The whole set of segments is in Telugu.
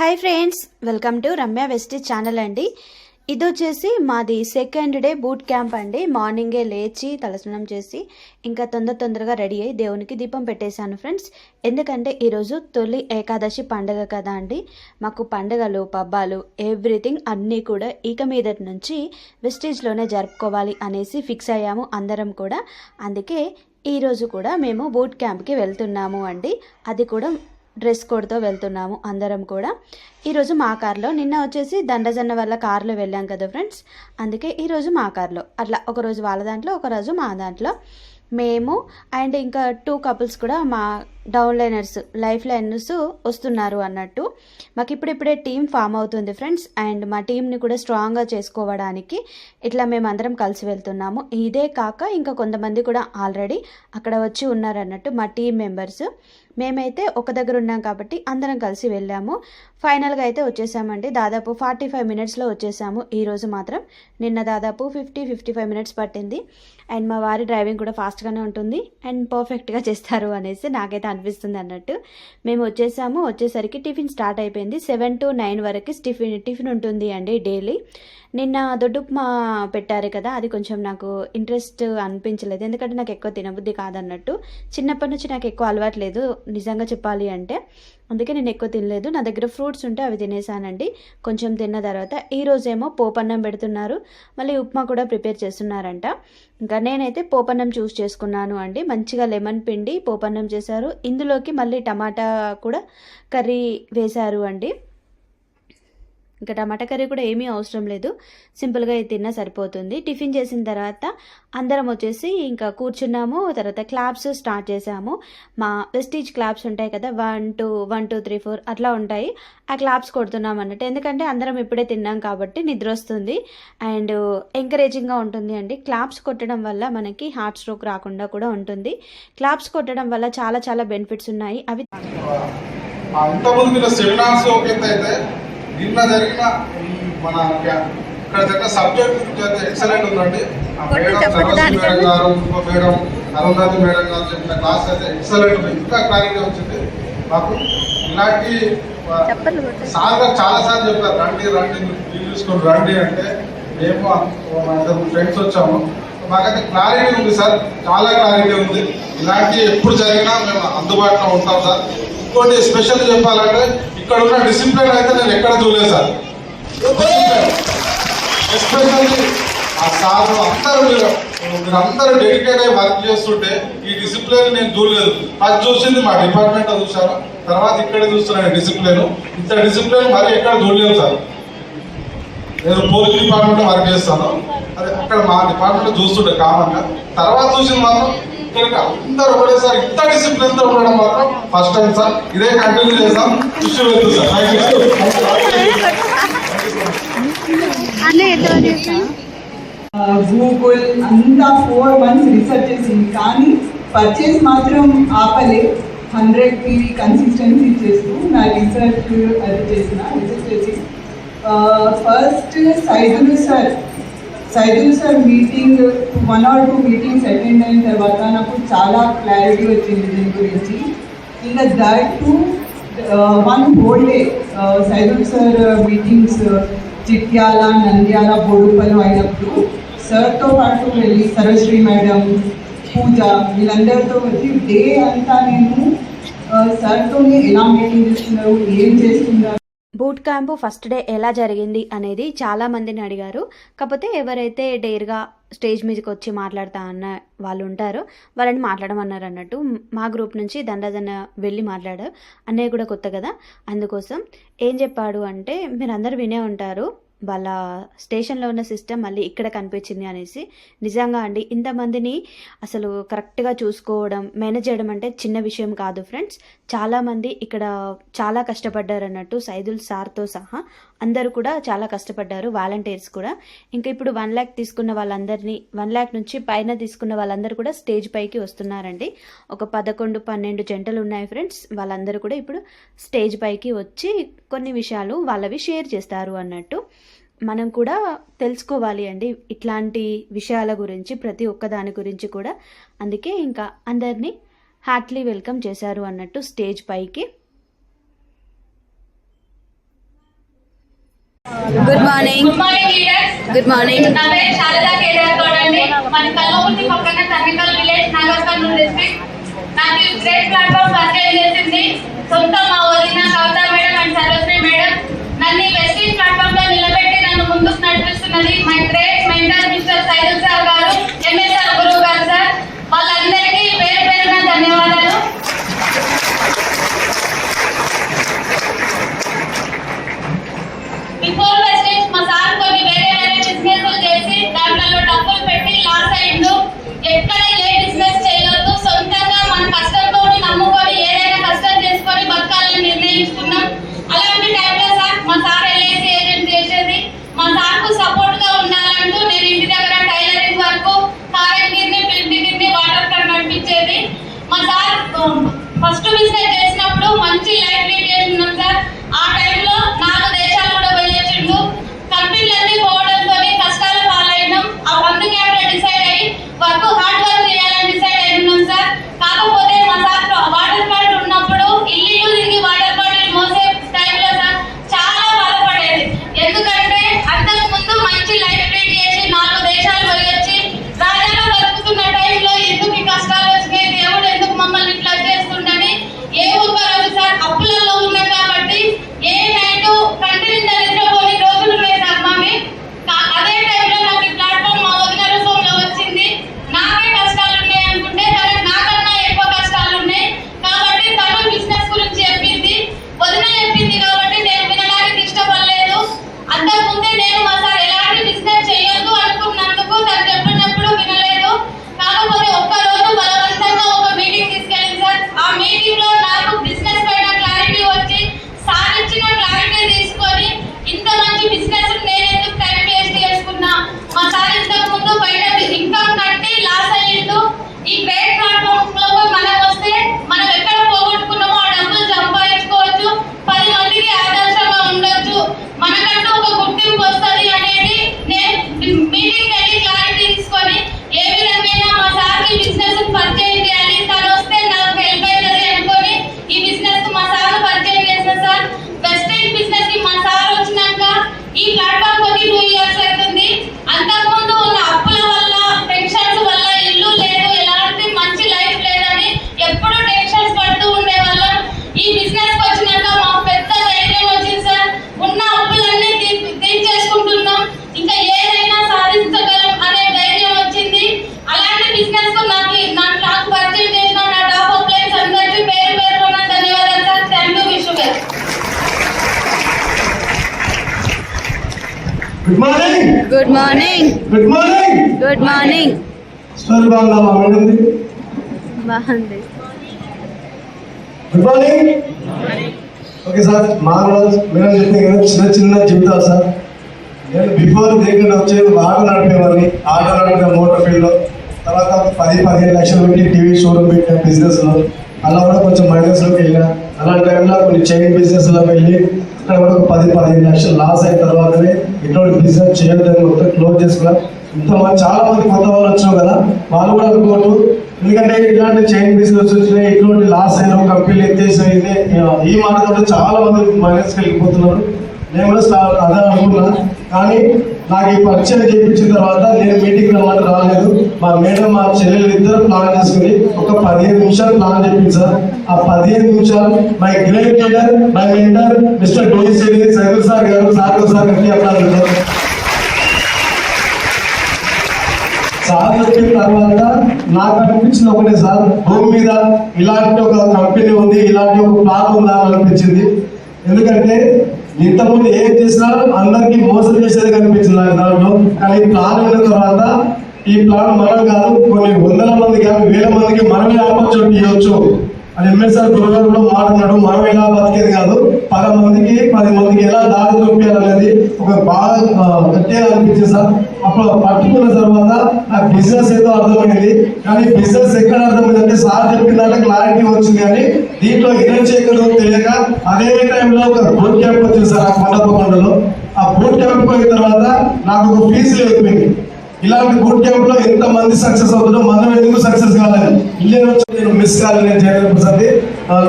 Hi friends, welcome to Ramya Vestige channel అండి. ఇది వచ్చేసి మాది సెకండ్ డే బూట్ క్యాంప్ అండి. మార్నింగే లేచి తలస్నానం చేసి ఇంకా తొందరగా రెడీ అయ్యి దేవునికి దీపం పెట్టేశాను ఫ్రెండ్స్. ఎందుకంటే ఈరోజు తొలి ఏకాదశి పండుగ కదా అండి. మాకు పండుగలు పబ్బాలు ఎవ్రీథింగ్ అన్నీ కూడా ఇక మీదటి నుంచి వెస్టీజ్లోనే జరుపుకోవాలి అనేసి ఫిక్స్ అయ్యాము అందరం కూడా. అందుకే ఈరోజు కూడా మేము బూట్ క్యాంప్కి వెళ్తున్నాము అండి. అది కూడా డ్రెస్ కోడ్తో వెళ్తున్నాము అందరం కూడా. ఈరోజు మా కార్లో, నిన్న వచ్చేసి దండజన్న వాళ్ళ కార్లో వెళ్ళాం కదా ఫ్రెండ్స్. అందుకే ఈరోజు మా కార్లో, అట్లా ఒకరోజు వాళ్ళ దాంట్లో ఒకరోజు మా దాంట్లో మేము అండ్ ఇంకా 2 కపుల్స్ కూడా మా డౌన్లైనర్స్ లైఫ్ లైనర్స్ వస్తున్నారు అన్నట్టు. మాకు ఇప్పుడిప్పుడే టీం ఫామ్ అవుతుంది ఫ్రెండ్స్. అండ్ మా టీంని కూడా స్ట్రాంగ్గా చేసుకోవడానికి ఇట్లా మేము అందరం కలిసి వెళ్తున్నాము. ఇదే కాక ఇంకా కొంతమంది కూడా ఆల్రెడీ అక్కడ వచ్చి ఉన్నారు అన్నట్టు మా టీం మెంబర్స్. మేమైతే ఒక దగ్గర ఉన్నాం కాబట్టి అందరం కలిసి వెళ్ళాము. ఫైనల్గా అయితే వచ్చేసామండి. దాదాపు 45 మినిట్స్లో వచ్చేసాము ఈరోజు మాత్రం. నిన్న దాదాపు 55 మినిట్స్ పట్టింది. అండ్ మా వారి డ్రైవింగ్ కూడా ఫాస్ట్గానే ఉంటుంది అండ్ పర్ఫెక్ట్గా చేస్తారు అనేసి నాకైతే అనిపిస్తుంది అన్నట్టు. మేము వచ్చేసాము. వచ్చేసరికి టిఫిన్ స్టార్ట్ అయిపోయింది. 7 to 9 వరకు టిఫిన్ ఉంటుంది అండి డైలీ. నిన్న దొడ్డుప్మా పెట్టారు కదా, అది కొంచెం నాకు ఇంట్రెస్ట్ అనిపించలేదు. ఎందుకంటే నాకు ఎక్కువ తినబుద్ధి కాదన్నట్టు. చిన్నప్పటి నుంచి నాకు ఎక్కువ అలవాటు లేదు నిజంగా చెప్పాలి అంటే. అందుకే నేను ఎక్కువ తినలేదు. నా దగ్గర ఫ్రూట్స్ ఉంటే అవి తినేసానండి. కొంచెం తిన్న తర్వాత ఈరోజేమో పోపన్నం పెడుతున్నారు, మళ్ళీ ఉప్మా కూడా ప్రిపేర్ చేస్తున్నారంట. ఇంకా నేనైతే పోపన్నం చూస్ చేసుకున్నాను అండి. మంచిగా లెమన్ పిండి పోపన్నం చేశారు. ఇందులోకి మళ్ళీ టమాటా కూడా కర్రీ వేశారు అండి. ఇంకా టమాటా కర్రీ కూడా ఏమీ అవసరం లేదు, సింపుల్గా తిన్నా సరిపోతుంది. టిఫిన్ చేసిన తర్వాత అందరం వచ్చేసి ఇంకా కూర్చున్నాము. తర్వాత క్లాప్స్ స్టార్ట్ చేసాము. మా వెస్టీజ్ క్లాప్స్ ఉంటాయి కదా, 1 2 1 2 3 4 అట్లా ఉంటాయి. ఆ క్లాప్స్ కొడుతున్నాం అన్నట్టు. ఎందుకంటే అందరం ఇప్పుడే తిన్నాం కాబట్టి నిద్ర వస్తుంది అండ్ ఎంకరేజింగ్గా ఉంటుంది అండి. క్లాప్స్ కొట్టడం వల్ల మనకి హార్ట్ స్ట్రోక్ రాకుండా కూడా ఉంటుంది. క్లాప్స్ కొట్టడం వల్ల చాలా చాలా బెనిఫిట్స్ ఉన్నాయి. అవి నిన్న జరిగిన మన ఇక్కడ జరిగిన సబ్జెక్ట్ ఎక్సలెంట్ ఉందండి. మేడం సరస్వతి మేడం గారు, మేడం అరుంధతి మేడం గారు చెప్పిన క్లాస్ అయితే ఎక్సలెంట్ ఉంది. ఇంకా క్లారిటీ వచ్చింది మాకు. ఇలాంటి సార్ గారు చాలా సార్లు చెప్పారు, రండి చూసుకొని రండి అంటే. మేము అందరు ఫ్రెండ్స్ వచ్చాము. మాకైతే క్లారిటీ ఉంది సార్, చాలా క్లారిటీ ఉంది. ఇలాంటి ఎప్పుడు జరిగినా మేము అందుబాటులో ఉంటాం సార్. ఇంకోటి స్పెషల్ చెప్పాలంటే ఇక్కడ ఉన్న డిసిప్లిన్ అయితే నేను ఎక్కడ చూడలేదు సార్. ఎస్పెషల్లీ ఆ సార్ మీరందరూ డెడికేట్ అయ్యి వర్క్ చేస్తుంటే ఈ డిసిప్లిన్ నేను చూడలేదు. ఫస్ట్ చూసింది మా డిపార్ట్మెంట్ చూశాను, తర్వాత ఇక్కడ చూస్తున్నాను డిసిప్లిన్. ఇంత డిసిప్లిన్ మరి ఎక్కడ చూడలేదు సార్. నేను పోలీస్ డిపార్ట్మెంట్ వర్క్ చేస్తాను, అదే అక్కడ మా డిపార్ట్మెంట్ చూస్తుంటే కామన్గా. తర్వాత చూసింది మాత్రం ఇక్కడ అందరూ ఒకటేసారి ఇంత డిసిప్లిన్ తో ఉండడం మాత్రం ఫస్ట్ టైం సార్. ఇదే కంటిన్యూ చేస్తాం. విషయం వెళ్తుంది సార్. గూగుల్ అంతా 4 months రీసెర్చ్ చేసింది, కానీ పర్చేస్ మాత్రం ఆపలే. 100 PV కన్సిస్టెన్సీ చేస్తూ నా రీసెర్చ్ అది చేసి first Saidul sir meeting 1 or 2 meetings attend అయిన తర్వాత నాకు చాలా క్లారిటీ వచ్చింది దీని గురించి. ఇంకా that to 1 whole day Saidul sir meetings Chityala, Nandyala, Boduppal అయినప్పుడు సార్తో పాటు వెళ్ళి సరశ్రీ మేడం, పూజ వీళ్ళందరితో వచ్చి డే అంతా నేను సార్తోనే ఎలా మీటింగ్ చేస్తున్నారు, ఏం చేస్తున్నారు. బూట్ క్యాంపు ఫస్ట్ డే ఎలా జరిగింది అనేది చాలా మందిని అడిగారు. కాకపోతే ఎవరైతే డేర్గా స్టేజ్ మీదకి వచ్చి మాట్లాడుతా అన్న వాళ్ళు ఉంటారో వాళ్ళని మాట్లాడమన్నారు అన్నట్టు. మా గ్రూప్ నుంచి దండజన వెళ్ళి మాట్లాడారు. అన్నయ్య కూడా కొత్త కదా, అందుకోసం ఏం చెప్పాడు అంటే, మీరు అందరూ వినే ఉంటారు వాళ్ళ స్టేషన్లో ఉన్న సిస్టమ్ మళ్ళీ ఇక్కడ కనిపించింది అనేసి. నిజంగా అండి, ఇంతమందిని అసలు కరెక్ట్గా చూసుకోవడం, మేనేజ్ చేయడం అంటే చిన్న విషయం కాదు ఫ్రెండ్స్. చాలామంది ఇక్కడ చాలా కష్టపడ్డారు అన్నట్టు. సైదుల్ సార్తో సహా అందరూ కూడా చాలా కష్టపడ్డారు, వాలంటీర్స్ కూడా. ఇంకా ఇప్పుడు 1 lakh తీసుకున్న వాళ్ళందరినీ, 1 lakh నుంచి పైన తీసుకున్న వాళ్ళందరూ కూడా స్టేజ్ పైకి వస్తున్నారండి. ఒక 11-12 జంటలు ఉన్నాయి ఫ్రెండ్స్. వాళ్ళందరూ కూడా ఇప్పుడు స్టేజ్ పైకి వచ్చి కొన్ని విషయాలు వాళ్ళవి షేర్ చేస్తారు అన్నట్టు. మనం కూడా తెలుసుకోవాలి అండి ఇట్లాంటి విషయాల గురించి, ప్రతి ఒక్క దాని గురించి కూడా. అందుకే ఇంకా అందరినీ హార్ట్లీ వెల్కమ్ చేశారు అన్నట్టు స్టేజ్ పైకి. Good morning. Good morning leaders. Good morning. నా పేరు శారదా కేదార్ గౌడ్ అండి. మన కల్వకుర్తి పక్కన Tannikal village, Nagarkurnool district. నాకు ఈ గ్రేట్ ప్లాట్ఫామ్ పరిచయం చేసింది సొంత మా వదిన Kavitha madam and Sarojini madam. నన్ను ఈ వెస్టీజ్ ప్లాట్ఫామ్ లో నిలబెట్టి నన్ను ముందుకు నడిపిస్తున్నది my great mentor mister Saidul sir garu, MSR గురువు గారు సార్. వాళ్ళందరికీ పేరు పేరున ధన్యవాదాలు. బిఫోర్ వెస్టేజ్ మా సార్ కొన్ని వేరే బిజినెస్లు చేసి దాంట్లో డబ్బులు పెట్టి లాస్ అయ్యిండు. ఎక్కడ ఏ బిజినెస్ చేయొద్దు, సొంతంగా మన కష్టంతో నమ్ముకొని ఏదైనా కష్టం చేసుకొని బతకాలని నిర్ణయించుకున్నాం. అలాంటి టైంలో సార్ మా సార్ ఎల్ఐసి ఏజెంట్ చేసేది. మా సార్కు సపోర్ట్ గా ఉండాలంటూ నేను ఇంటి దగ్గర టైలరింగ్ వరకు కారంగిరిని పిలిపిగిరిని వాటర్ కట్ నడిపించేది. మా సార్ ఫస్ట్ బిజినెస్ చేసినప్పుడు మంచి లైఫ్ లీడ్ చేస్తున్నాం సార్. ఆ టైంలో 4 దేశాలు కూడా వెళ్ళొచ్చిండు. కంపెనీలన్నీ పోవడంతో కష్టాలు పాలైనాం. అందుకే అక్కడ డిసైడ్ అయ్యి హార్డ్ వర్క్ చేయాలని డిసైడ్ అయినాం సార్. కాకపోతే మా సార్ వాటర్ ప్లాంట్ ఉన్నప్పుడు ఇల్లు తిరిగి వాటర్ బాటిల్ మోసే టైంలో సార్ చాలా బాధపడేది. ఎందుకంటే అంతకు ముందు మంచి లైఫ్ లీడ్ చేసి 4 దేశాలు వెళ్ళొచ్చి రాజాలో బతుకుతున్న టైంలో ఎందుకు ఈ కష్టాలు వచ్చినాయి, దేవుడు ఎందుకు మమ్మల్ని ఇట్లా చేస్తుండని ఏ ఒక్క రోజు సార్ అప్పులలో ఉన్నాం కాబట్టి ఏ నైట్ కంటిన్యూ నిద్రపోని రోజులు ఉన్నాయి సార్ మావి. అదే టైంలో నాకు ఈ ప్లాట్ఫామ్ మా వదిన రూపంలో వచ్చింది. నాకే కష్టాలు ఉన్నాయి అనుకుంటే తనకు నాకన్నా ఎక్కువ కష్టాలు ఉన్నాయి కాబట్టి తను బిజినెస్ గురించి చెప్పింది. వదిన చెప్పింది కాబట్టి నేను వినడానికి ఇష్టపడలేదు. అంతకుముందే నేను మా సార్ ఎలాంటి బిజినెస్ చేయొద్దు అనుకున్నందుకు తను చెప్పినప్పుడు వినలేదు. కాకపోతే ఒక్కరోజు బలవంతంగా ఒక మీటింగ్ తీసుకెళ్ళింది సార్. ఆ మీటింగ్ లో నాకు బిజినెస్ పైన క్లారిటీ వచ్చి సార్ ఇచ్చిన క్లారిటీ తీసుకొని ఇంత మంచి బిజినెస్ నేను ఎందుకు టైం వేస్ట్ చేసుకున్నా. మా సార్ ఇంతకు ముందు బయట ఇన్కమ్ కట్టి లాస్ అయ్యిండు. ఈ గ్రేట్ ప్లాట్ఫామ్ లో మనం వస్తే మనం ఎక్కడ పోగొట్టుకున్నామో ఆ డబ్బులు సంపాదించుకోవచ్చు, 10 మందికి ఆదర్శంగా ఉండొచ్చు, మనకంటూ ఒక గుర్తింపు వస్తుంది అనేది నేను మీటింగ్ వెళ్ళి క్లారిటీ తీసుకొని ఏ విధంగా మా సార్కి బిజినెస్ పరిచయం చేయాలి, తను వస్తే నాకు హెల్ప్ అవుతుంది అనుకొని ఈ బిజినెస్ మా సార్ పరిచయం చేసిన సార్. వెస్టేజ్ బిజినెస్ కి మా సార్ వచ్చినాక ఈ ప్లాట్ఫామ్ వచ్చి 2 ఇయర్స్ అవుతుంది. అంతకుముందు ఉన్న అప్పుల వల్ల టెన్షన్స్ వల్ల ఇల్లు లేదు, ఎలాంటి మంచి లైఫ్ లేదని ఎప్పుడు టెన్షన్స్ పడుతూ ఉండేవాళ్ళం. ఈ బిజినెస్ వచ్చినాక మాకు పెద్ద ధైర్యం వచ్చింది సార్. ఉన్న అప్పులన్నీ తీర్చేసుకుంటున్నాం, ఇంకా ఏదైనా సాధించగలం అనే ధైర్యం వచ్చింది. అలాంటి బిజినెస్ కు నాకు పరిచయం చేసిన నా టాప్ అప్లైన్స్ అందరికీ పేరు పేరున ధన్యవాదాలు sir. Thank you. Wish you well. Good morning. Good morning. Good morning. Good morning. Story బాగుందా మేడం? బాగుంది. Good morning. ఓకే సార్, మా మేడం చెప్తే కదా చిన్న చిన్న జీవితాలు సార్. నేను బిఫోర్ దేనికంటే వచ్చేది ఆటో నడిపేవాడిని. ఆటో నడిపే మోటార్ ఫీల్డ్లో, తర్వాత 10-15 లక్షలు పెట్టి టీవీ షోరూమ్ పెట్టిన బిజినెస్లో, అలా కూడా కొంచెం మైనస్లోకి వెళ్ళిన. అలాంటి టైంలో కొన్ని చైన్ బిజినెస్లోకి వెళ్ళి అక్కడ కూడా 10-15 లక్షలు లాస్ అయిన తర్వాతనే ఇటువంటి బిజినెస్ చేయొద్దని మొత్తం క్లోజ్ చేసుకున్నా. ఇంతమంది చాలా మంది కొత్త వాళ్ళు వచ్చారు కదా, వాళ్ళు కూడా అనుకోవద్దు. ఎందుకంటే ఇలాంటి చైన్ బిజినెస్ వచ్చినాయి, ఇటువంటి లాస్ అయిన కంపెనీలు ఎత్తేసాయి, ఈ మాటతో చాలా మంది మైనస్కి వెళ్ళిపోతున్నారు. నేను కూడా అదే అనుకున్నా. కానీ నాకు ఈ పరిచయం చేయించిన తర్వాత నేను మీటింగ్ రమ్మంటే రాలేదు. మా మేడం మా చెల్లెలు ఇద్దరు ప్లాన్ చేసుకుని ఒక 15 నిమిషాలు ప్లాన్ చేయించారు. ఆ 15 నిమిషాలు my great leader, my mentor mister Doiseri Saidul sir garu, sir గారికి అప్లాజ్. సార్ చెప్పిన తర్వాత నాకు అనిపించింది ఒకటే సార్, భూమి మీద ఇలాంటి ఒక కంపెనీ ఉంది, ఇలాంటి ఒక ప్లాన్ ఉందా అని అనిపించింది. ఎందుకంటే ఇంతకుముందు ఏం చేసినా అందరికీ మోసం చేసేది కనిపించింది నాకు దాంట్లో. కానీ ప్లాన్ అయిన తర్వాత ఈ ప్లాన్ మనం కాదు, కొన్ని 100 మంది కానీ 1000 మందికి మనమే ఆపర్చునిటీ ఇవ్వచ్చు అని ఎంఎస్ఆర్ గురుగారు కూడా మాట్లాడు. మనం ఎలా బతికేది కాదు, 10 మందికి ఎలా దారి చూపించాలనేది ఒక బాగా గట్టిగా అనిపించింది సార్. అప్పుడు పట్టుకున్న తర్వాత నాకు బిజినెస్ ఏదో అర్థమైంది. కానీ బిజినెస్ ఎక్కడ అర్థమైందంటే సార్ చెప్పిన దాంట్లో క్లారిటీ వచ్చింది, కానీ దీంట్లో ఎనర్జీ ఎక్కడో తెలియక అదే టైంలో ఒక బూట్ క్యాంప్ వచ్చింది సార్ ఆ కొండలో. ఆ బూట్ క్యాంప్ పోయిన తర్వాత నాకు ఒక ఫీజు లేకపోయింది. ఇలాంటి బూట్ క్యాంప్ లో ఎంత మంది సక్సెస్ అవుతుందో మనం ఎందుకు సక్సెస్ కావాలి. నేను మిస్ కాలేదు, నేను చేయడం ప్రసాద్.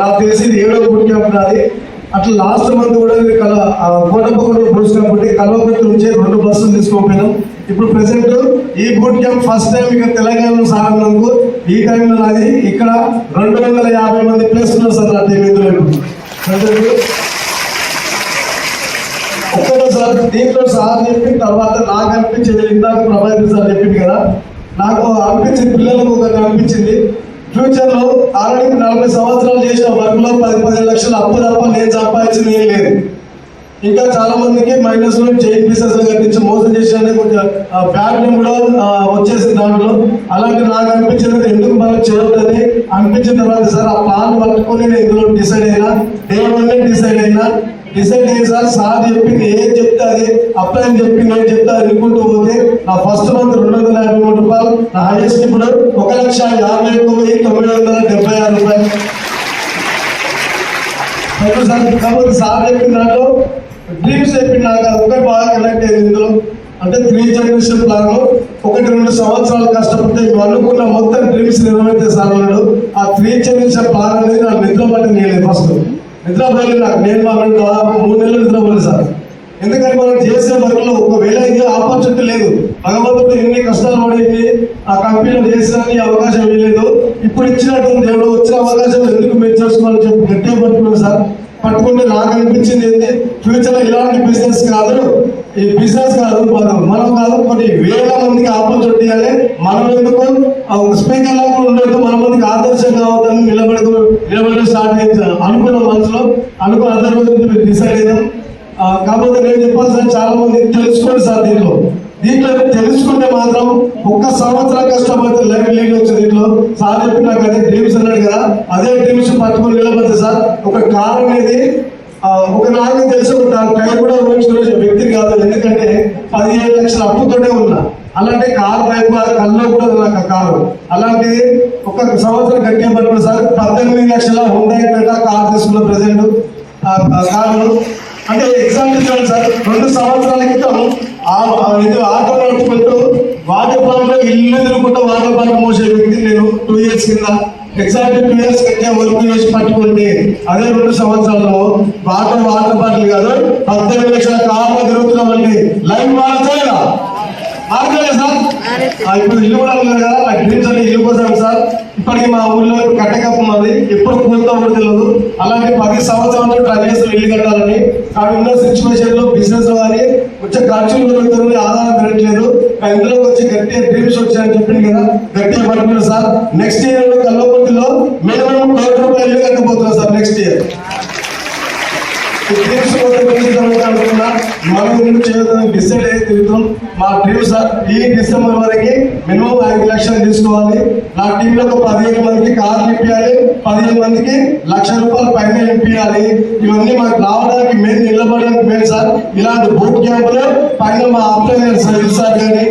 నాకు తెలిసి 7వ బూట్ క్యాంప్ నాది. అట్లా లాస్ట్ మంత్ కూడా కోటప్పకొండ బూట్స్ క్యాంప్ ఉంటే కల్వకుర్తి నుంచి 2 బస్సులు తీసుకోపోయినాం. ఇప్పుడు ప్రెసెంట్ ఈ బూట్ క్యాంప్ ఫస్ట్ టైం ఇక్కడ తెలంగాణలో సాగినందుకు ఈ టైంలో నాది ఇక్కడ 250 మంది ప్లేస్ ఉన్నారు సార్ నా టీం ఇందులో. ఒక్కటే సార్ దీంట్లో సార్ చెప్పిన తర్వాత నాకు అనిపించింది, ఇందాక ప్రభాకర్ సార్ చెప్పింది కదా, నాకు అనిపించింది పిల్లలకు ఒకటి అనిపించింది, ఫ్యూచర్ లో ఆల్రెడీ 40 సంవత్సరాలు చేసిన వర్క్ లో 10-15 లక్షలు అప్పు తప్ప నేను సంపాదించింది ఏం లేదు. ఇంకా చాలా మందికి మైనస్ లో చైన్ పీసెస్ కట్టించి మోసం చేసిన కొంచెం బ్యాడ్ నేమ్ కూడా వచ్చేసింది దాంట్లో. అలాంటి నాకు అనిపించింది ఎందుకు మనం చేయొద్దని అనిపించిన తర్వాత సార్ ఆ ప్లాన్ పట్టుకొని నేను ఇందులో డిసైడ్ అయినా, డిసైడ్ అయ్యి సార్ చెప్పింది ఏం చెప్తే అది అప్లై అని చెప్పి నేను చెప్తా అనుకుంటూ పోతే నా ఫస్ట్ మంత్ 253 రూపాయలు, నా హైయెస్ట్ ఇప్పుడు 1,59,976 రూపాయలు. సార్ కాబట్టి సార్ చెప్పిన దాంట్లో డ్రీమ్స్ చెప్పిన నాకు ఒకే బాగా కనెక్ట్ అయ్యింది ఇందులో. అంటే 3 జనరేషన్ ప్లాన్ 1-2 సంవత్సరాలు కష్టపడితే అనుకున్న మొత్తం డ్రీమ్స్ నెరవేర్తే సార్ అన్నాడు. ఆ 3 జనరేషన్ ప్లాన్ అనేది నాకు నిద్ర పట్టి నేను ఫస్ట్ నిద్రపోలేదు. నాకు నేను దాదాపు 3 నెలలు నిద్రపోలేదు సార్. ఎందుకంటే మనం చేసే వర్క్ లో ఒకవేళ ఇది ఆపర్చునిటీ లేదు, భగవంతుడు ఎన్ని కష్టాలు పడేది ఆ కంపెనీలో చేసిన అవకాశం ఇవ్వలేదు. ఇప్పుడు ఇచ్చినట్టు దేవుడు వచ్చిన అవకాశం ఎందుకు మీరు చేసుకోవాలని చెప్పి గట్టిగా పట్టుకున్నాను సార్. పట్టుకుంటే నాకు అనిపించింది ఏంటి, ఫ్యూచర్ లో ఇలాంటి బిజినెస్ కాదు, ఈ బిజినెస్ కాదు మనం కాదు కొన్ని వేల మందికి ఆపర్చునిటీ ఇవ్వాలి. మనం ఎందుకు స్పీకర్ లో ఉండదు, మన మందికి ఆదర్శంగా అవుతాను నిలబడి స్టార్ట్ అయ్యి అనుకున్న మనసులో అనుకున్న అదర్ రోజు డిసైడ్ అయ్యాం. కాకపోతే నేను చెప్పాలి సార్, చాలా మంది తెలుసుకోండి సార్, దీంట్లో తెలుసుకుంటే మాత్రం 1 సంవత్సరం కష్టపడితే లైఫ్ లీడ్ వచ్చింది. దీంట్లో సార్ చెప్పి నాకు అదే డ్రీమ్స్ అన్నాడు కదా, అదే డ్రీమ్స్ పట్టుకుని నిలబడితే సార్ ఒక కార్ అనేది ఒక నాకు తెలిసి ఒక టైం కూడా ఊహించుకునే వ్యక్తిని కాదు. ఎందుకంటే 15 లక్షల అప్పుతోనే ఉన్నా, అలాంటి కారు వైపు కల్లో కూడా నాకు కారు. అలాంటిది 1 సంవత్సరం గట్టిగా పట్టుకుని సార్ 18 లక్షల హుండాయ్ క్రెటా కార్ తీసుకున్న ప్రెసెంట్ కారు. అంటే ఎగ్జాంపుల్ చూడండి సార్, 2 సంవత్సరాల క్రితం ఆటో నడుపుకుంటూ వాటర్ పార్క్ లో ఇల్లు తిరుగుకుంటూ వాటర్ పార్క్ మోసే వ్యక్తి నేను 2 ఇయర్స్ కింద. ఎగ్జాక్ట్ 2 ఇయర్స్ కంటే వర్క్ చేసి పట్టుకుంటే అదే 2 సంవత్సరాల్లో వాటర్ పార్క్లు కాదు 18 లక్షల కార్లు తిరుగుతున్నామండి. లైఫ్ మారలేదు సార్. ఇప్పుడు ఇల్లు కూడా ఉన్నారు కదా, నాకు డ్రీమ్స్ అంటే ఇల్లు కోసం సార్. ఇప్పటికీ మా ఊళ్ళో కట్టకప్పు మాది, ఎప్పుడు కూలుతో కూడా తెలియదు. అలాంటి 10 సంవత్సరాలు ట్రై చేస్తూ ఇల్లు కట్టాలని. అక్కడ ఉన్న సిచ్యువేషన్ లో బిజినెస్ అని వచ్చే ఖర్చులు పెరుగుతుంది, ఆదాయం పెరగట్లేదు. ఇందులోకి వచ్చి గట్టిగా డ్రీమ్స్ వచ్చాయని చెప్పింది కదా, గట్టిగా పడుతున్నారు సార్. నెక్స్ట్ ఇయర్ కల్వకుర్తిలో మినిమం 1 కోటి రూపాయలు ఇల్లు కట్టబోతున్నారు సార్ నెక్స్ట్ ఇయర్. అనుకున్నా మనం చేయడం డిసైడ్ అయ్యి తిరుగుతాం. మా డ్రీమ్ సార్ ఈ డిసెంబర్ వరకు మినిమం 5 లక్షలు తీసుకోవాలి. నా టీంలో ఒక 15 మందికి కార్లు ఇప్పించాలి, 15 మందికి ₹1,00,000 పైన ఇప్పించాలి. ఇవన్నీ మాకు రావడానికి మెయిన్ నిలబడడానికి మెయిన్ సార్. ఇలాంటి బూట్ క్యాంపులు పైన మా అప్లై సార్ కానీ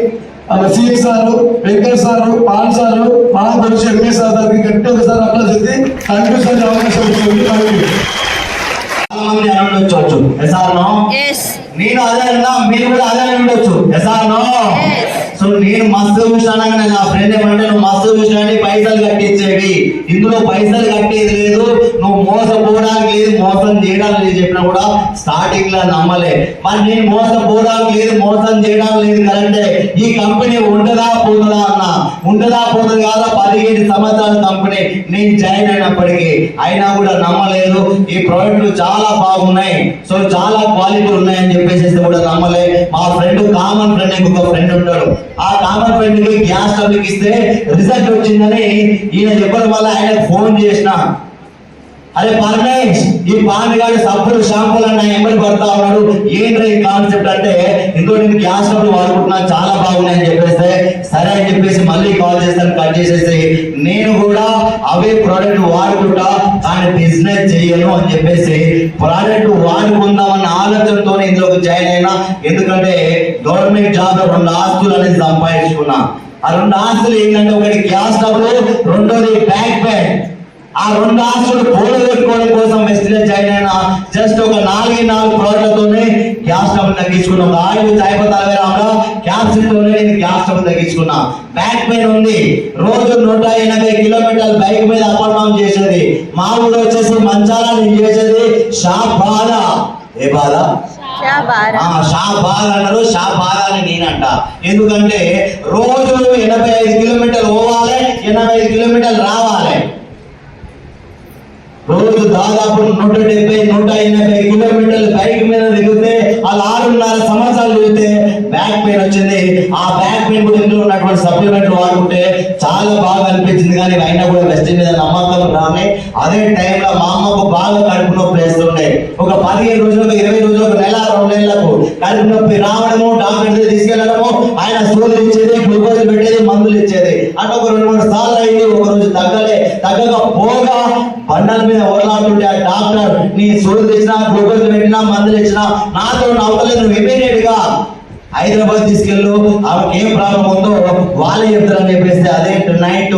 CM sir, Venkat sir, Paul sir, మా గురించి ఎంఏ సార్ దగ్గరికి గట్టి ఒకసారి అప్లై చేసి కనిపిస్తుంది అవకాశం ఉంటుంది. ఉండొచ్చు నేను అదే అన్నా, మీరు కూడా అదే ఉండొచ్చు. సో నేను మస్తు చూసాను, నా ఫ్రెండ్ ఏమంటే నువ్వు మస్తు చూసినా పైసలు కట్టించేవి, ఇందులో పైసలు కట్టేది లేదు, నువ్వు మోసపోవడానికి లేదు, మోసం చేయడానికి లేదు చెప్పినా కూడా స్టార్టింగ్ లో నమ్మలే. మరి నేను మోసపోవడానికి లేదు, మోసం చేయడానికి లేదు కరెక్టే. ఈ కంపెనీ ఉండదా పోతుందా అన్న, ఉండదా పోతుంది కాదా 17 సంవత్సరాల కంపెనీ నేను జాయిన్ అయినప్పటికీ అయినా కూడా నమ్మలేదు. ఈ ప్రోడక్ట్లు చాలా బాగున్నాయి, సో చాలా క్వాలిటీ ఉన్నాయని చెప్పేసి కూడా నమ్మలే. మా ఫ్రెండ్ కామన్ ఫ్రెండ్ ఇంకొక ఫ్రెండ్ ఉంటాడు, ఆ కామన్ ఫ్రెండ్ కి గ్యాస్ ట్రబుల్ ఇస్తే రిజల్ట్ వచ్చిందని ఈయన చెప్పడం వల్ల ఆయనకు ఫోన్ చేసిన, అరే పరమేష్ ఈ పాన్ గారి సబ్బులు షాంపూలు అన్న ఎంబడి పడతా ఉన్నాడు, ఏంటి ఈ కాన్సెప్ట్ అంటే ఇంకో నేను గ్యాస్ ట్రబుల్ వాడుకుంటున్నా చాలా బాగున్నాయని చెప్పేస్తే సరే అని చెప్పేసి మళ్ళీ కాల్ చేస్తాను, కట్ చేసేసి నేను కూడా అవే ప్రోడక్ట్ వాడుకుంటా కానీ బిజినెస్ చేయను అని చెప్పేసి ప్రోడక్ట్ వాడుకుందామన్న ఆలోచనతో ఇందులోకి జాయిన్ అయినా. ఎందుకంటే గవర్నమెంట్ జాబ్ 2 ఆస్తులు అనేది సంపాదించుకున్నా. ఆ 2 ఆస్తులు ఏంటంటే ఒకటి గ్యాస్ ట్రబుల్, రెండోది బ్యాక్ పెయిన్. ఆ 2 ఆస్తులు పోలు పెట్టుకోవడం కోసం వెస్టిలో జాయిన్ అయినా. జస్ట్ ఒక 4 ప్రోడక్ట్లతోనే గ్యాస్ ట్రబుల్ తగ్గించుకున్నా. ఒక ఆయిల్ చాయపత్తి అరవై గ్రాముల క్యాప్సిన్ తోనే నేను గ్యాస్ ట్రబుల్ తగ్గించుకున్నా. బ్యాక్ పెయిన్ ఉంది, రోజు 180 కిలోమీటర్ల బైక్ మీద అప్ అండ్ డౌన్ చేసేది. మా ఊళ్ళో వచ్చేసి మంచాల నేను చేసేది షాప్ బాధ. ఏ బాధ? షాప్ బాధ అంటారు. షాప్ బాధ అని నేనంట. ఎందుకంటే రోజు 85 కిలోమీటర్లు పోవాలి, 85 కిలోమీటర్లు రావాలి. రోజు దాదాపు 170-180 కిలోమీటర్లు బైక్ మీద తిరిగితే అలా 6.5 సంవత్సరాలు తిరిగితే బ్యాక్ పెయిన్ వచ్చింది. ఆ బ్యాక్ పెయిన్ కూడా ఇందులో ఉన్నటువంటి సప్లిమెంట్లు వాడుకుంటే చాలా బాగా అనిపించింది. కానీ అయినా కూడా వెస్ట్ మీద నమ్మకం రాని. అదే టైంలో మా అమ్మకు బాగా కడుపు నొప్పి వేస్తుండే. ఒక 15 రోజులకు 20 రోజులకు నెల 2 నెలలకు కడుపు నొప్పి రావడము, డాక్టర్ తీసుకెళ్లడము, ఆయన సూదులు ఇచ్చేది, గ్లూకోజ్ పెట్టేది, మందులు ఇచ్చేది. అట్లా ఒక 2-3 సార్లు అయింది. ఒక రోజు తగ్గకపోగా బండల మీద ఓడలాడుతుంటే ఆ డాక్టర్ నీ సూదులు ఇచ్చినా, గ్లూకోజ్ పెట్టినా, మందులు ఇచ్చినా నాతో నవ్వలేదు. నువ్వు ఇమీడియట్ గా హైదరాబాద్ తీసుకెళ్ళు, ఆమెకి ఏం ప్రాబ్లం ఉందో వాళ్ళే చెప్తారని చెప్పేసి అదే నైట్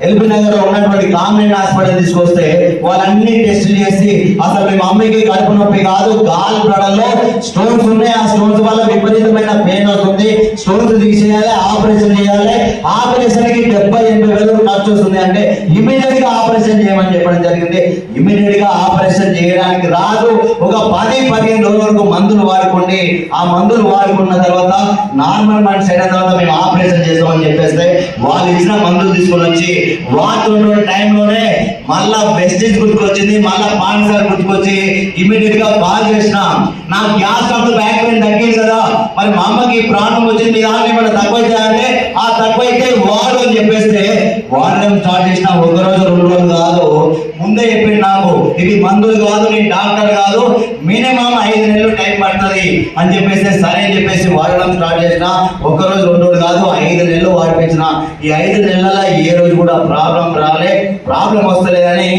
ఎల్బీ నగర్ లో ఉన్నటువంటి కామినేట్ హాస్పిటల్ తీసుకొస్తే వాళ్ళన్ని టెస్టులు చేసి అసలు మీ మమ్మీకి కడుపు నొప్పి కాదు, గాల్ బ్లడర్లో స్టోన్స్ ఉన్నాయి. ఆ స్టోన్స్ వల్ల విపరీతమైన పెయిన్ అవుతుంది. స్టోన్స్ తీసేయాలి, ఆపరేషన్ చేయాలి. ఆపరేషన్ కి 70-80 వేలు ఖర్చు వస్తుంది. అంటే ఇమీడియట్ గా ఆపరేషన్ చేయమని చెప్పడం జరిగింది. ఇమీడియట్ గా ఆపరేషన్ చేయడానికి రాదు. ఒక 10-15 రోజుల వరకు మందులు వాడుకోండి. ఆ మందులు వాడుకున్న తర్వాత నార్మల్ మైండ్ అయిన తర్వాత మేము ఆపరేషన్ చేస్తామని చెప్పేస్తే వాళ్ళు ఇచ్చిన మందులు తీసుకొని వచ్చి వాడుతున్న టైంలోనే మళ్ళా వెస్టేజ్ గుర్తుకొచ్చింది, మళ్ళా పాన్సార్ గుర్తుకొచ్చి ఇమీడియట్ గా బాగా చేసిన. నాకు గ్యాస్ ట్రబుల్ బ్యాక్ పెయిన్ తగ్గింది కదా, మరి మా అమ్మకి ప్రాబ్లం వచ్చింది దాన్ని ఏమైనా తక్కువ అంటే ఆ తక్కువ అయితే వాడు అని చెప్పేస్తే వాడడం స్టార్ట్ చేసిన. 1 రోజు 2 రోజులు కాదు, ముందే చెప్పింది నాకు ఇది మందులు కాదు, నీ డాక్టర్ కాదు, మినిమం 5 నెలలు టైం పడుతుంది అని చెప్పేస్తే సరే అని చెప్పేసి వాడడం స్టార్ట్ చేసిన. 1 రోజు 2 రోజులు కాదు, 5 నెలలు వాడిపించిన. ఈ 5 నెలల ఏ రోజు కూడా ప్రాబ్లం రాలే. ప్రాబ్లం వస్తలేదని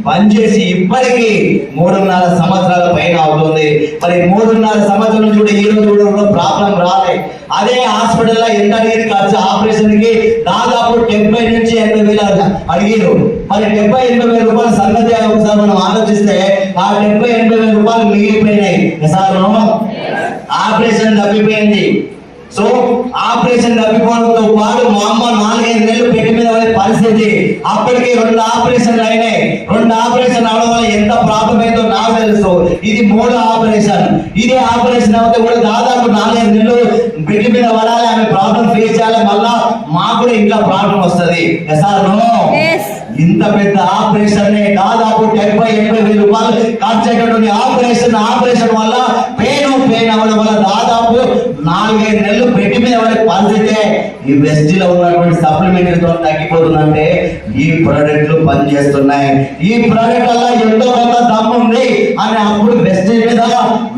బంద్ చేసి ఇప్పటికీ 3.5 సంవత్సరాల పైన అవుతుంది. మరి 3.5 సంవత్సరాల నుంచి కూడా ఈ రోజు కూడా ప్రాబ్లం రాలే. అదే హాస్పిటల్లో ఎంత అడిగింది ఖర్చు ఆపరేషన్ కి దాదాపు 70-80 వేలు అడిగారు. మరి 70-80 వేల రూపాయల సంగతి ఒకసారి మనం ఆలోచిస్తే ఆ 70-80 వేల రూపాయలు మిగిలిపోయినాయి. సార్ ఆపరేషన్ తప్పిపోయింది. సో ఆపరేషన్ తప్పిపోవడంతో పాటు మా అమ్మ 4-5 నెలలు పెట్టి మీద పడే పరిస్థితి. అప్పటికి 2 ఆపరేషన్లు అయినాయి. 2 ఆపరేషన్ అవడం వల్ల ఎంత ప్రాబ్లం అయిందో నాకు తెలుసు. ఇది 3వ ఆపరేషన్. ఇదే ఆపరేషన్ అవుతే కూడా దాదాపు 4-5 నెలలు పెట్టి మీద పడాలి, ఆమె ప్రాబ్లం ఫేస్ చేయాలి. మళ్ళా మాకు కూడా ఇంట్లో ప్రాబ్లం వస్తుంది. ఇంత పెద్ద ఆపరేషన్ దాదాపు 70-80 వేల రూపాయలు ఖర్చు అయ్యేటువంటి ఆపరేషన్ వల్ల పెయిన్ అవ్వడం వల్ల దాదాపు 4-5 నెలలు పెట్టి మీద పడే పరిస్థితే. ఈ వెస్ట్ లో ఉన్నటువంటి సప్లిమెంటరీతో తగ్గిపోతుందంటే ఈ ప్రోడక్ట్లు పనిచేస్తున్నాయి. ఈ ప్రోడక్ట్ వల్ల ఎంతో కొంత దమ్ము ఉంది అని అప్పుడు వెస్ట్ మీద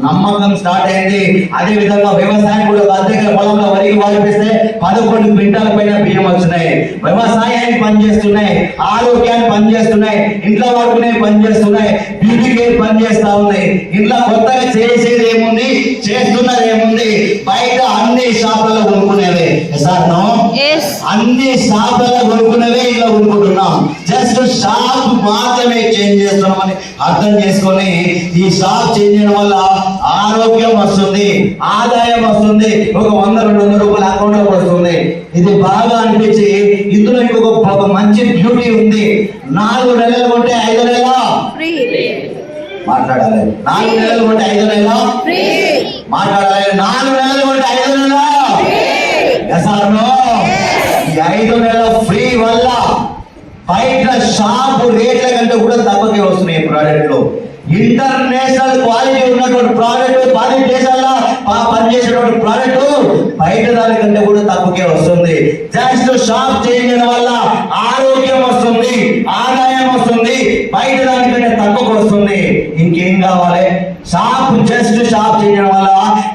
నమ్మకం స్టార్ట్ అయింది. అదే విధంగా వ్యవసాయం కూడా అద్దెకర పొలంలో వరికి వాడిపిస్తే 11 క్వింటాల పైన బియ్యం వచ్చినాయి. వ్యవసాయానికి పనిచేస్తున్నాయి, ఆరోగ్యాన్ని పనిచేస్తున్నాయి, ఇంట్లో వాడుకునే పనిచేస్తున్నాయి, బ్యూటీ కేర్ పనిచేస్తా ఉన్నాయి. ఇంట్లో కొత్తగా చేసేది ఏముంది, చేస్తున్నది ఏముంది? బయట అన్ని షాపులలో కొనుక్కునేవే. అన్ని షాపులలో కొనుక్కునేవే ఇలా కొనుక్కుంటున్నాం. జస్ట్ షాప్ మాత్రమే చేంజ్ చేస్తున్నామని అర్థం చేసుకొని ఈ షాప్ చేంజ్ చేయడం వల్ల ఆరోగ్యం వస్తుంది, ఆదాయం వస్తుంది, ఒక 100-200 రూపాయల అకౌంట్ లో వస్తుంది. ఇది బాగా అనిపించి ఇందులో ఇంకొక మంచి బ్యూటీ ఉంది. 4 నెలలు కొంటే 5 నెలల మాట్లాడాలి. 4 నెలలు కొంటే 5 నెలల మాట్లాడాలి. 4 నెలలు కొంటే 5 నెలల ఈ 5 నెలల ఫ్రీ వల్ల బయట షాప్ రేట్ల కంటే కూడా తక్కువకే వస్తున్నాయి ప్రోడక్ట్లు. ఇంటర్నేషనల్ క్వాలిటీ ఉన్నటువంటి ప్రోడక్ట్ 10 దేశాల్లో పనిచేసేటువంటి ప్రోడక్ట్ బయట దానికంటే కూడా తక్కువకే వస్తుంది. జస్ట్ షాప్ చేంజ్ చేయడం వల్ల ఆరోగ్యం వస్తుంది, ఆదాయం వస్తుంది, బయట దానికంటే తక్కువకు వస్తుంది. ఇంకేం కావాలి? జస్ట్ షాప్ చేయడం వల్ల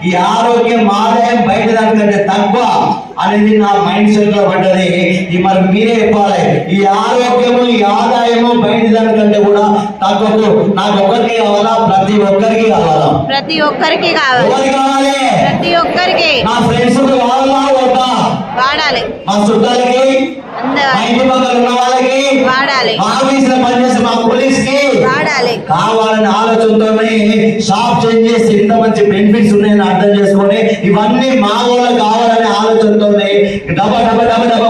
ఈ ఆరోగ్యం, ఆదాయం బయట దానికంటే తక్కువ అనేది నా మైండ్ సెట్ లో పడ్డది. ఈ మరి మీరే చెప్పాలి. ఈ ఆరోగ్యము, ఈ ఆదాయము బయట దానికంటే కూడా తక్కువ. నాకు ఒక్కరికి కావాలా? ప్రతి ఒక్కరికి కావాలా? ప్రతి ఒక్కరికి కావాలి. ఎవరికి కావాలి? ప్రతి ఒక్కరికి. నా ఫ్రెండ్స్ కావాలా వద్దా? వాడాలి. మా చుట్టాలకి, మా ఇంటి పక్కన ఉన్న వాళ్ళకి, వాడాలి. మా ఆఫీస్ లో పనిచేసే మా పోలీస్ కి వాడాలి. కావాలనే ఆలోచనతోనే షాప్ చేంజ్ చేసి ఇంత మంచి బెనిఫిట్స్ ఉన్నాయని అర్థం చేసుకొని ఇవన్నీ మా వాళ్ళకి కావాలనే ఆలోచనతోనే డబ్బా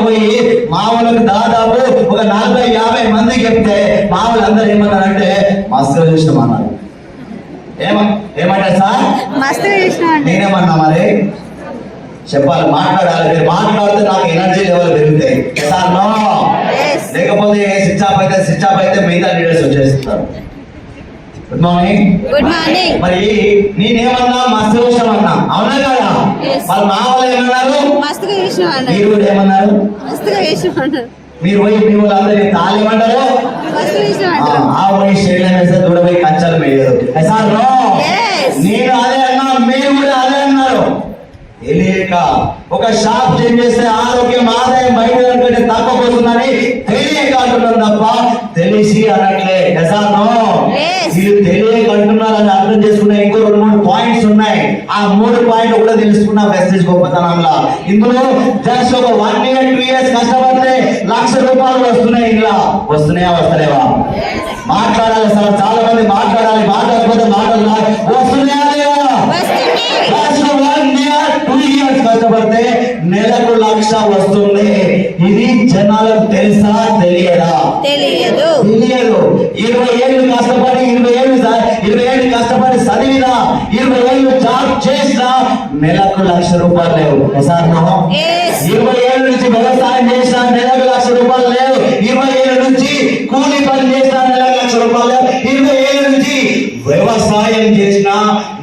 పోయి మా వాళ్ళకి దాదాపు ఒక 40-50 మందికి చెప్తే మా వాళ్ళందరూ ఏమన్నారంటే మస్తుగా చూసినాం అన్నారు. ఏమంటారు సార్? మస్తుగా చూసినాం అండి. నేనేమన్నా మరి చెప్పాలి, మాట్లాడాలి. మీరు మాట్లాడితే నాకు ఎనర్జీ లెవెల్ పెరుగుతాయి సార్. నో, లేకపోతే స్విచ్ ఆఫ్ అయితే మిగతా లీడర్స్ వచ్చేస్తారు. Good morning. Good morning. మరి నేనేమన్నా మస్తు విషయం అన్నా, అవునా కదా? మరి మా వాళ్ళు ఏమన్నారు? మస్తుగా చూసినాం అండి. మీరు కూడా ఏమన్నారు? మస్తుగా చూసినాం అన్నారు. మీరు పోయి మీ వాళ్ళందరూ తాళేమంటారు? మస్తుగా చూసినాం అంటారు. ఆ పోయి స్టేడియం వేస్తే దూడపోయి కంచాలు వేయదు సార్. నో, నేను అదే అన్నా, మీరు కూడా అదే అన్నారు. తెలియక ఒక షాప్ చేంజ్ చేస్తే ఆరోగ్యం ఆదాయం బయట కంటే తక్కువ పోతుందని తెలియక అంటున్నాను తప్ప తెలిసి అనట్లే. మీరు తెలియక అంటున్నారని అర్థం చేసుకునే ఇంకో 2-3 పాయింట్స్ ఉన్నాయి. ఆ 3 పాయింట్లు కూడా తెలుసుకున్నా మెసేజ్ గొప్పతనంలా. ఇందులో జస్ట్ ఒక 1 year 2 years కష్టపడితే ₹1,00,000 వస్తున్నాయి. ఇలా వస్తున్నాయా వస్తలేవా? మాట్లాడాలి సార్, చాలా మంది మాట్లాడాలి, మాట్లాడకపోతే మాటలు వస్తున్నాయా లేవా? 1 year 2 years కష్టపడితే నెలకు 1,00,000 వస్తుంది. ఇది జనాలకు తెలుసా తెలియదా? తెలియదు. 20 ఏళ్ళు కష్టపడి 20 ఏళ్ళు కష్టపడి చదివినా 20 ఏళ్ళు జాబ్ చేసినా నెలకు ₹1,00,000 లేవు సార్. 20 ఏళ్ళ నుంచి వ్యవసాయం చేసినా నెలకు ₹1,00,000 లేవు. 20 ఏళ్ళ నుంచి కూలీ పని చేసినా నెలకు ₹1,00,000 లేవు. 20 ఏళ్ళ నుంచి వ్యవసాయం చేసినా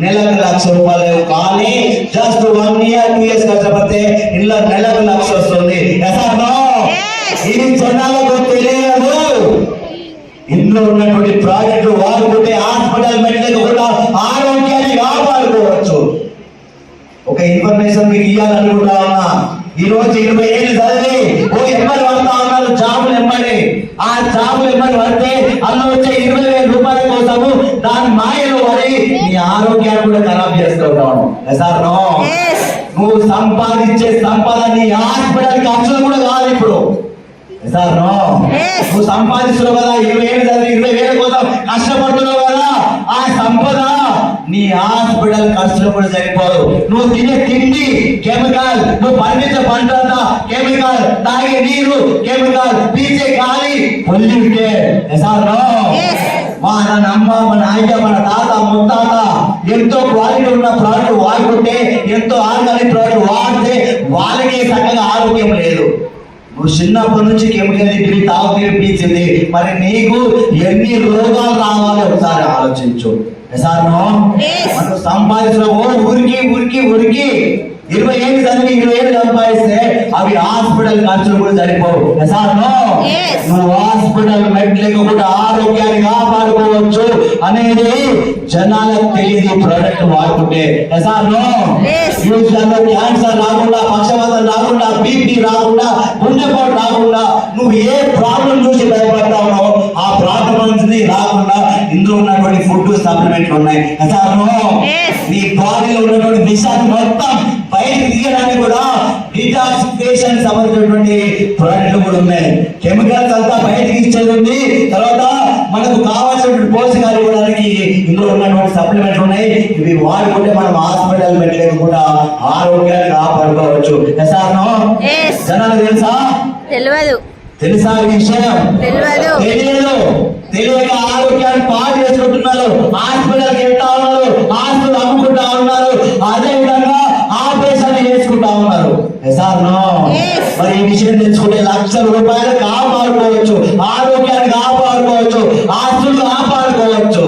నెలకు ₹1,00,000 లేవు. కానీ జస్ట్ 1 year 2 years కష్టపడితే ఇలా నెలకు 1,00,000 వస్తుంది. ఇది జనాలకు తెలియదు. ఇందులో ఉన్నటువంటి ప్రాజెక్టులు వాడుకుంటే హాస్పిటల్ మెడికల్ కూడా ఆరోగ్యాన్ని కాపాడుకోవచ్చు. ఒక ఇన్ఫర్మేషన్ మీకు ఇవ్వాలనుకుంటా ఉన్నా. ఈ రోజు 20 ఏళ్ళు చదివి ఎంబడి పడతా ఉన్నారు జాబులు ఎంబడి. ఆ జాబులు ఎంబడి పడితే అందులో వచ్చే ₹20,000 కోసము దాని మాయలో పడి నీ ఆరోగ్యాన్ని కూడా ఖరాబ్ చేసుకుంటాను సార్. నువ్వు సంపాదించే సంపద నీ హాస్పిటల్ ఖర్చులు కూడా కాదు ఇప్పుడు సార్. నువ్వు సంపాదిస్తున్నావు కదా, 20 ఏళ్ళు చదివి 20,000 కోసం కష్టపడుతున్నావు కదా, ఆ సంపద నీ హాస్పిటల్ ఖర్చులు కూడా సరిపోదు. నువ్వు తినే తిండి కెమికల్, నువ్వు పండించే పంట అంతా కెమికల్, తాగే నీరు కెమికల్, పీచే గాలి పొల్యూటెడ్ సార్. మన అమ్మ, మన అయ్య, మన తాత ముత్తాత ఎంతో క్వాలిటీ ఉన్న ప్రోడక్ట్ వాడుకుంటే, ఎంతో ఆర్గానిక్ ప్రోడక్ట్ వాడితే వాళ్ళకి చక్కగా ఆరోగ్యం లేదు. నువ్వు చిన్నప్పటి నుంచి కెమికల్ తిండి తాగుతీ పీచింది, మరి నీకు ఎన్ని రోగాలు రావాలి ఒకసారి ఆలోచించు సార్. మనం సంపాదించిన ఉరికి 20 ఏళ్ళు చదివి 20 ఏళ్ళు సంపాదిస్తే అవి హాస్పిటల్ ఖర్చులు కూడా సరిపోవు సార్. నువ్వు హాస్పిటల్ మెడ్ లేకుండా ఆరోగ్యాన్ని కాపాడుకోవచ్చు అనేది జనాలకు తెలియదు. ప్రోడక్ట్ వాడుకుంటే సార్. ఫ్యూచర్లో క్యాన్సర్ రాకుండా, పక్షవాతం రాకుండా, బీపీ రాకుండా, గుండెపోటు రాకుండా, నువ్వు ఏ ప్రాబ్లం చూసి భయపడతావో ఆ ప్రాబ్లం నుంచి రాకుండా ఇందులో ఉన్నటువంటి ఫుడ్ సప్లిమెంట్లు ఉన్నాయి సార్. నీ బాడీలో ఉన్నటువంటి విషయాన్ని మొత్తం బయటకు తీయడానికి కూడా డిటాక్సిఫికేషన్ సంబంధించినటువంటి ప్రోడక్ట్లు కూడా ఉన్నాయి. కెమికల్స్ అంతా బయటకి ఇచ్చేది ఉంది. తర్వాత మనకు కావాల్సినటువంటి పోషకాలు ఇవ్వడానికి ఇందులో ఉన్నటువంటి సప్లిమెంట్లు ఉన్నాయి. ఇవి వాడుకుంటే మనం హాస్పిటల్ పెట్టలేకుండా ఆరోగ్యాన్ని కాపాడుకోవచ్చు సార్. జనాలు తెలుసా? తెలుసా ఈ విషయం? తెలియక ఆరోగ్యాన్ని పాడు చేసుకుంటున్నారు. హాస్పిటల్కి వెళ్తా ఉన్నారు, హాస్పిటల్ అమ్ముకుంటా ఉన్నారు, అదే విధంగా ఆపరేషన్ చేసుకుంటా ఉన్నారు సార్. మరి ఈ విషయం తెలుసుకుంటే ₹1,00,000 కాపాడుకోవచ్చు, ఆరోగ్యాన్ని కాపాడుకోవచ్చు, ఆస్తులు కాపాడుకోవచ్చు.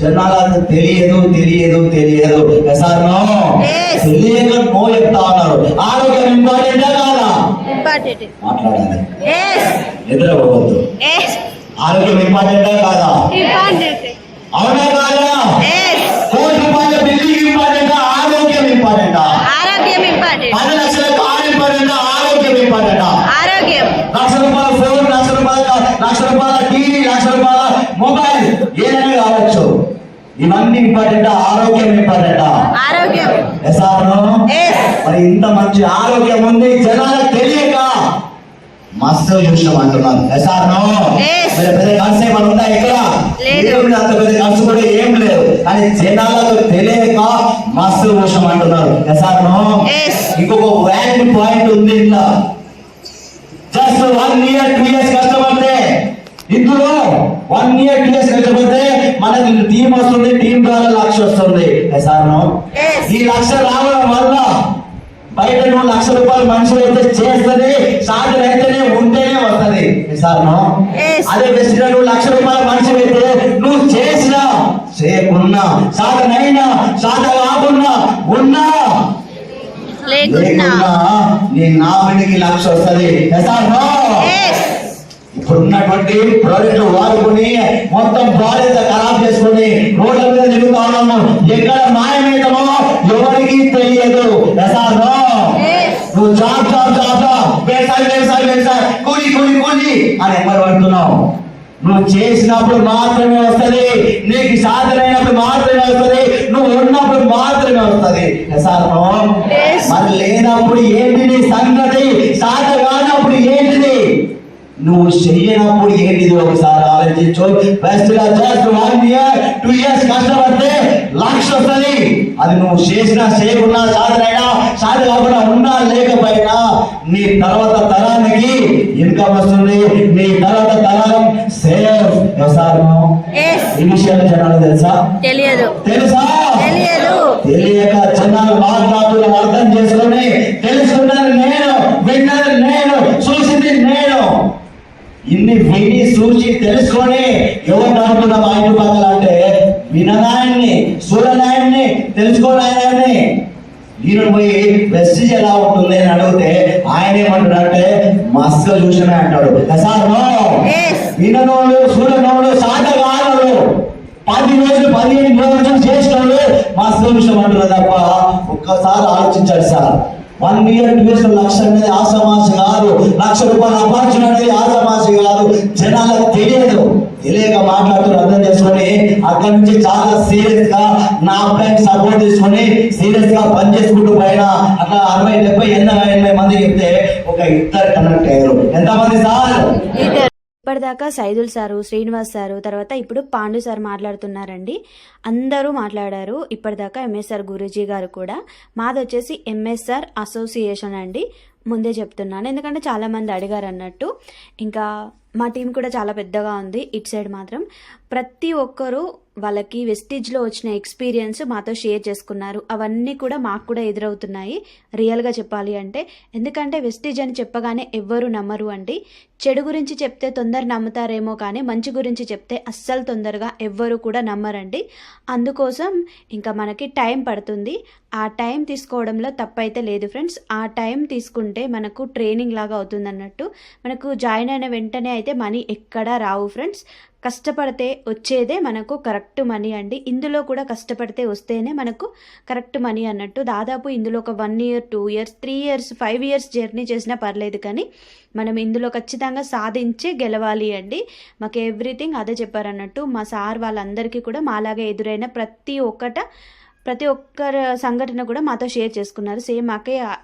జనాలకు తెలియదు సార్. తెలియక నో చెప్తా ఉన్నారు. ఆరోగ్యం ఇంపార్టెంటా కాదా? మాట్లాడాలి, నిద్రపోవద్దు. ఆరోగ్యం ఇంపార్టెంటా కాదా? అవునా కాదా? ₹1,00,000 బిల్డింగ్ ఇంపార్టెంటా? ఆరోగ్యం ఇంపార్టెంటా? 10 లక్షల కారు ఇంపార్టెంటా? ఆరోగ్యం ఇంపార్టెంటా? ₹1,00,000 ఫోన్, ₹1,00,000 టీవీ, ₹1,00,000 మొబైల్ ఏదైనా కావచ్చు. ఇవన్నీ ఇంపార్టెంటా? ఆరోగ్యం ఇంపార్టెంటా? మరి ఇంత మంచి ఆరోగ్యం ఉంది, జనాలకు తెలియక మస్తు చూసినాం అంటున్నారు సార్. పెద్ద కాన్సెప్ట్ ఉందా ఇక్కడ? ఏముంది, అంత పెద్ద ఖర్చు కూడా ఏం లేదు. కానీ జనాలకు తెలియక మస్తు విషయం అంటున్నారు. సార్ ఇంకొక వ్యాలిడ్ పాయింట్ ఉంది ఇట్లా. జస్ట్ 1 year 2 years కష్టపడితే, ఇందులో 1 year 2 years కష్టపడితే మనకి టీం వస్తుంది, టీం ద్వారా 1,00,000 వస్తుంది. సార్ ఈ 1,00,000 రావడం వల్ల బయట నువ్వు 1,00,000 రూపాయలు మనుషులు అయితే చేస్తుంది, సాధన అయితేనే ఉంటేనే వస్తుంది. సార్ అదే బెస్ట్ నువ్వు 1,00,000 రూపాయల మనిషి అయితే నువ్వు చేసినా చేయకున్నా, సాధన అయినా సాధన కాకున్నా ఉన్నా లేకున్నా నీ నామినికి 1,00,000 వస్తుంది. ఇప్పుడున్నటువంటి ప్రాజెక్టులు వాడుకొని మొత్తం బాధ్యత ఖరాబ్ చేసుకొని రోడ్ల మీద తిరుగుతా ఉన్నాము. ఎక్కడ మాయమేదమో ఎవరికి తెలియదు. నువ్వు జాబ్ వ్యవసాయం కూలి అని ఎమ్మడి పడుతున్నావు. నువ్వు చేసినప్పుడు మాత్రమే వస్తుంది, నీకు సాధనైనప్పుడు మాత్రమే వస్తుంది, నువ్వు ఉన్నప్పుడు మాత్రమే వస్తుంది. మరి లేనప్పుడు ఏంటి నీ సంగతి? సాధన కానప్పుడు ఏంటిది? నువ్వు చెయ్యనప్పుడు ఏంటిది ఒకసారి ఆలోచించు. బెస్ట్ గా జస్ట్ 1 year 2 years కష్టపడితే 1,00,000 వస్తుంది. అది నువ్వు చేసినా చేయకున్నా, సాధన అయినా సాధన కాకుండా ఉన్నా లేకపోయినా నీ తర్వాత తరానికి ఇన్కమ్ వస్తుంది, నీ తర్వాత తరం సేఫ్. ఈ విషయాలు జనాలు తెలుసా? తెలుసా? తెలియక జనాలు మాట్లాడుతూ అర్థం చేసుకొని తెలుసుకున్నది నేను, విన్నది నేను, చూసింది నేను. ఇన్ని విని చూసి తెలుసుకొని ఎవరు నడుపుతున్నా మా ఇంటి పక్కల అంటే విననాయన్ని, చూడనాయన్ని, తెలుసుకోనాయన్ని. ఈయన పోయి వెస్టిజ్ ఎలా ఉంటుంది అని అడిగితే ఆయన ఏమంటాడంటే మస్తుగా చూసినా అంటాడు. సార్ విననోళ్ళు, చూడనోళ్ళు, సాధగానోళ్ళు 10 రోజులు 15 రోజులు చేసిన వాళ్ళు మస్తుగా విషయం అంటున్నారు తప్ప ఒక్కసారి ఆలోచించాలి సార్. 1 year 2 years 1,00,000 అనేది ఆసమాసి కాదు, 1,00,000 రూపాయలు అపార్చునిటీ అనేది ఆసమాసి కాదు. జనాలకు తెలియక మాట్లాడుతూ అర్థం చేసుకొని అక్కడి నుంచి చాలా సీరియస్ గా నా అబ్బాయికి సపోర్ట్ తీసుకొని సీరియస్ గా పని చేసుకుంటూ పోయినా అట్లా 60, 70, 80 మంది చెప్తే ఒక 2 కనెక్ట్ అయ్యారు. ఎంతమంది సార్? ఇప్పటిదాకా సైదుల్ సారు, శ్రీనివాస్ సారు, తర్వాత ఇప్పుడు పాండు సార్ మాట్లాడుతున్నారండి. అందరూ మాట్లాడారు ఇప్పటిదాకా. ఎంఎస్ఆర్ గురూజీ గారు కూడా. మాది వచ్చేసి ఎంఎస్ఆర్ అసోసియేషన్ అండి, ముందే చెప్తున్నాను ఎందుకంటే చాలామంది అడిగారు అన్నట్టు. ఇంకా మా టీం కూడా చాలా పెద్దగా ఉంది. ఇటు సైడ్ మాత్రం ప్రతి ఒక్కరూ వాళ్ళకి వెస్టిజ్లో వచ్చిన ఎక్స్పీరియన్స్ మాతో షేర్ చేసుకున్నారు. అవన్నీ కూడా మాకు కూడా ఎదురవుతున్నాయి రియల్గా చెప్పాలి అంటే. ఎందుకంటే వెస్టిజ్ అని చెప్పగానే ఎవ్వరూ నమ్మరు అండి. చెడు గురించి చెప్తే తొందర నమ్ముతారేమో కానీ మంచి గురించి చెప్తే అస్సలు తొందరగా ఎవ్వరు కూడా నమ్మరండి. అందుకోసం ఇంకా మనకి టైం పడుతుంది. ఆ టైం తీసుకోవడంలో తప్పైతే లేదు ఫ్రెండ్స్. ఆ టైం తీసుకుంటే మనకు ట్రైనింగ్ లాగా అవుతుంది అన్నట్టు. మనకు జాయిన్ అయిన వెంటనే అయితే మనీ ఎక్కడా రావు ఫ్రెండ్స్. కష్టపడితే వచ్చేదే మనకు కరెక్ట్ మనీ అండి. ఇందులో కూడా కష్టపడితే వస్తేనే మనకు కరెక్ట్ మనీ అన్నట్టు. దాదాపు ఇందులో ఒక 1 year 2 years 3 years 5 years journey చేసినా పర్లేదు, కానీ మనం ఇందులో ఖచ్చితంగా సాధించే గెలవాలి అండి. మాకు ఎవ్రీథింగ్ అదే చెప్పారన్నట్టు. మా సార్ వాళ్ళందరికీ కూడా మాలాగే ఎదురైన ప్రతి ఒక్కరి సంఘటన కూడా మాతో షేర్ చేసుకున్నారు. సేమ్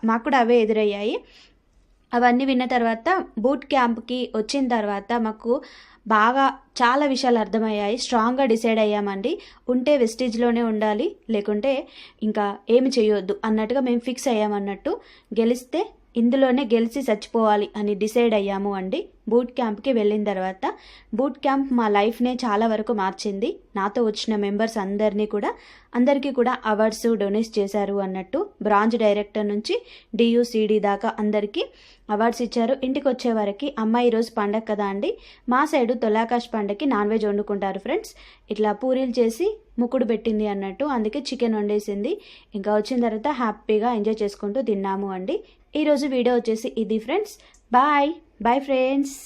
మాకు కూడా అవే ఎదురయ్యాయి. అవన్నీ విన్న తర్వాత బూట్ క్యాంప్కి వచ్చిన తర్వాత మాకు బాగా చాలా విషయాలు అర్థమయ్యాయి. స్ట్రాంగ్గా డిసైడ్ అయ్యామండి. ఉంటే వెస్టిజ్లోనే ఉండాలి, లేకుంటే ఇంకా ఏమి చేయొద్దు అన్నట్టుగా మేము ఫిక్స్ అయ్యామన్నట్టు. గెలిస్తే ఇందులోనే గెలిచి చచ్చిపోవాలి అని డిసైడ్ అయ్యాము అండి. బూట్ క్యాంప్కి వెళ్ళిన తర్వాత బూట్ క్యాంప్ మా లైఫ్నే చాలా వరకు మార్చింది. నాతో వచ్చిన మెంబర్స్ అందరికీ కూడా అవార్డ్స్ డొనేట్ చేశారు అన్నట్టు. బ్రాంచ్ డైరెక్టర్ నుంచి DUCD దాకా అందరికీ అవార్డ్స్ ఇచ్చారు. ఇంటికి వచ్చే వరకు అమ్మ ఈరోజు పండగ కదా అండి, మా సైడు తొలాకాష్ పండగకి నాన్ వెజ్ వండుకుంటారు ఫ్రెండ్స్. ఇట్లా పూరీలు చేసి ముక్కుడు పెట్టింది అన్నట్టు, అందుకే చికెన్ వండేసింది. ఇంకా వచ్చిన తర్వాత హ్యాపీగా ఎంజాయ్ చేసుకుంటూ తిన్నాము అండి. ఈరోజు వీడియో వచ్చేసి ఇది ఫ్రెండ్స్. Bye friends.